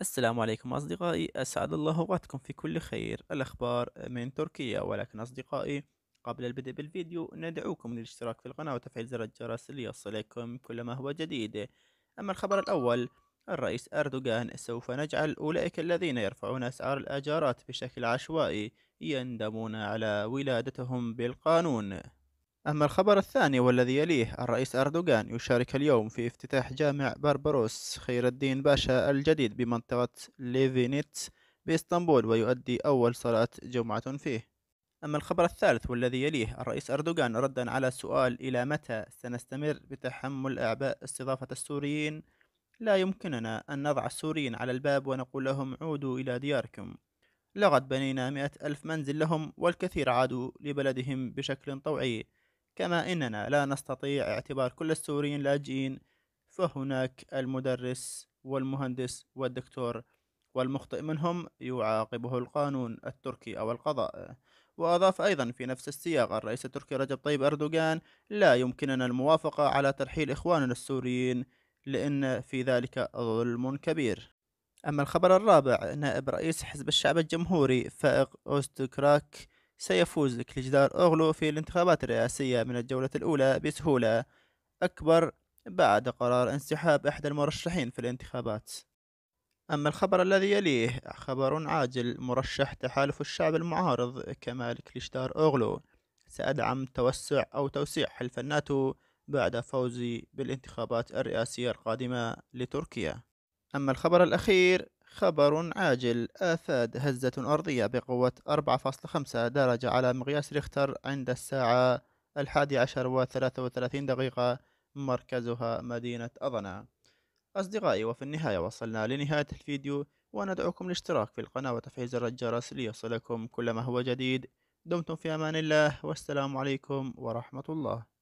السلام عليكم أصدقائي، أسعد الله أوقاتكم في كل خير. الأخبار من تركيا. ولكن أصدقائي، قبل البدء بالفيديو ندعوكم للاشتراك في القناة وتفعيل زر الجرس ليصلكم كل ما هو جديد. أما الخبر الأول: الرئيس أردوغان: سوف نجعل أولئك الذين يرفعون أسعار الآجارات بشكل عشوائي يندمون على ولادتهم بالقانون. أما الخبر الثاني والذي يليه: الرئيس أردوغان يشارك اليوم في افتتاح جامع بربروس خير الدين باشا الجديد بمنطقة ليفينيت بإسطنبول، ويؤدي أول صلاة جمعة فيه. أما الخبر الثالث والذي يليه: الرئيس أردوغان ردا على سؤال إلى متى سنستمر بتحمل أعباء استضافة السوريين: لا يمكننا أن نضع السوريين على الباب ونقول لهم عودوا إلى دياركم. لقد بنينا 100,000 منزل لهم، والكثير عادوا لبلدهم بشكل طوعي. كما إننا لا نستطيع اعتبار كل السوريين لاجئين، فهناك المدرس والمهندس والدكتور، والمخطئ منهم يعاقبه القانون التركي أو القضاء. وأضاف أيضا في نفس السياق الرئيس التركي رجب طيب أردوغان: لا يمكننا الموافقة على ترحيل إخواننا السوريين، لأن في ذلك ظلم كبير. أما الخبر الرابع: نائب رئيس حزب الشعب الجمهوري فائق أوستكراك سيفوز كليجدار أوغلو في الانتخابات الرئاسية من الجولة الأولى بسهولة أكبر بعد قرار انسحاب أحد المرشحين في الانتخابات. أما الخبر الذي يليه: خبر عاجل: مرشح تحالف الشعب المعارض كمال كليشدار أوغلو: سأدعم توسيع حلف الناتو بعد فوزي بالانتخابات الرئاسية القادمة لتركيا. أما الخبر الأخير: خبر عاجل: آفاد هزة أرضية بقوة 4.5 درجة على مقياس ريختر عند الساعة 11:33، مركزها مدينة أضنا. أصدقائي، وفي النهاية وصلنا لنهاية الفيديو، وندعوكم الاشتراك في القناة وتفعيل زر الجرس ليصلكم كل ما هو جديد. دمتم في أمان الله، والسلام عليكم ورحمة الله.